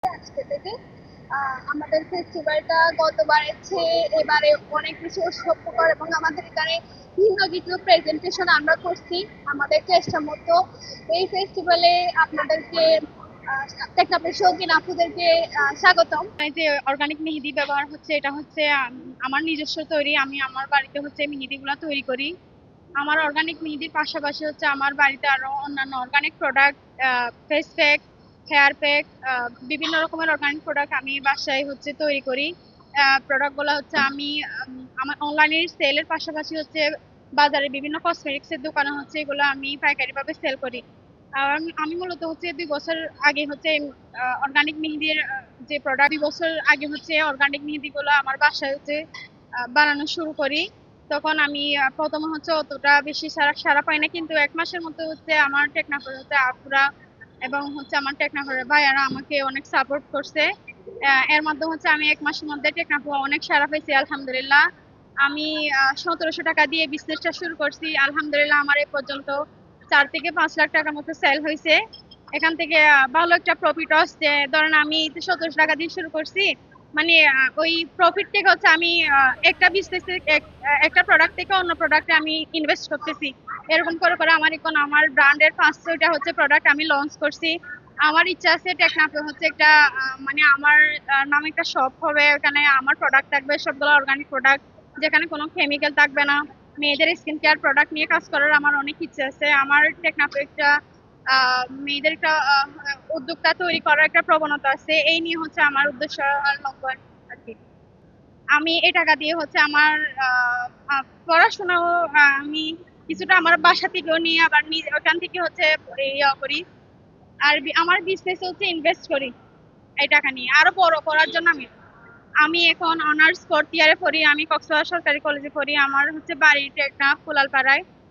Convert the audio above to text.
আজকে থেকে আমাদের ফেস্টিভ্যালটা গতবারের চেয়ে এবারে অনেক বেশি উৎসবমুখর এবং আমাদের এখানে ভিন্ন কিছু প্রেজেন্টেশন আমরা করছি আমাদের চেষ্টা মতো। এই ফেস্টিভ্যালে আপনাদেরকে টেকনাফের শৌখিন আপুদেরকে স্বাগতম। এই যে অর্গানিক মেহেদি ব্যবহার হচ্ছে, এটা হচ্ছে আমার নিজস্ব তৈরি। আমি আমার বাড়িতে হচ্ছে মেহেদিগুলো তৈরি করি। আমার অর্গানিক মেহেদির পাশাপাশি হচ্ছে আমার বাড়িতে আরো অন্যান্য organic product, face pack, hair pack, বিভিন্ন রকমের অর্গানিক প্রোডাক্ট আমি বাসায় হচ্ছে তৈরি করি। প্রোডাক্টগুলো হচ্ছে আমি আমার অনলাইনের সেলের পাশাপাশি হচ্ছে বাজারে বিভিন্ন কসমেটিক্সের দোকানে হচ্ছে এগুলো আমি পাইকারিভাবে সেল করি। আর আমি মূলত হচ্ছে ২ বছর আগে হচ্ছে অর্গানিক মেহেদির যে প্রোডাক্ট, ২ বছর আগে হচ্ছে অর্গানিক মেহেদিগুলো আমার বাসায় হচ্ছে বানানো শুরু করি। তখন আমি প্রথমে হচ্ছে অতটা বেশি সারা পাই না, কিন্তু ১ মাসের মধ্যে হচ্ছে আমার টেকনাফের হচ্ছে আপুরা এবং হচ্ছে আমার টেকনাফের ভাইয়ারা আমাকে অনেক সাপোর্ট করছে। এর মাধ্যমে হচ্ছে আমি ১ মাসের মধ্যে টেকনাফে অনেক সারা পেয়েছি আলহামদুলিল্লাহ। আমি ১৭০০ টাকা দিয়ে বিজনেসটা শুরু করছি। আলহামদুলিল্লাহ আমার এ পর্যন্ত ৪ থেকে ৫ লাখ টাকার মতো সেল হয়েছে। এখান থেকে ভালো একটা প্রফিট আসছে। ধরেন আমি ১৭০০ টাকা দিয়ে শুরু করছি, মানে ওই প্রফিট থেকে হচ্ছে আমি একটা বিজনেসে একটা প্রোডাক্ট থেকে অন্য প্রোডাক্টে আমি ইনভেস্ট করতেছি। এরকম করে করে আমার এখন আমার ব্র্যান্ডের ৫-৬টা হচ্ছে প্রোডাক্ট আমি লঞ্চ করছি। আমার ইচ্ছা আছে টেকনাফে হচ্ছে একটা মানে আমার নামে একটা শপ হবে, ওখানে আমার প্রোডাক্ট থাকবে সবগুলো অর্গানিক প্রোডাক্ট, যেখানে কোনো কেমিক্যাল থাকবে না। মেয়েদের স্কিন কেয়ার প্রোডাক্ট নিয়ে কাজ করার আমার অনেক ইচ্ছে আছে। আমার টেকনাফে একটা মেয়েদের একটা উদ্যোক্তা তৈরি করার একটা প্রবণতা আছে। এই নিয়ে হচ্ছে আমার উদ্দেশ্য আর লক্ষ্য আর কি। আমি এই টাকা দিয়ে হচ্ছে আমার পড়াশোনাও আমি কিছুটা আমার বাসা থেকেও নিয়ে আবার ওখান থেকে হচ্ছে ইয়া করি। আর আমার বিজনেসে হচ্ছে ইনভেস্ট করি এই টাকা নিয়ে আরো বড় করার জন্য। আমি আমি এখন অনার্স 4th ইয়ারে পড়ি। আমি কক্সবাজার সরকারি কলেজে পড়ি। আমার হচ্ছে বাড়ি টেকনাফ কুলালপাড়ায়।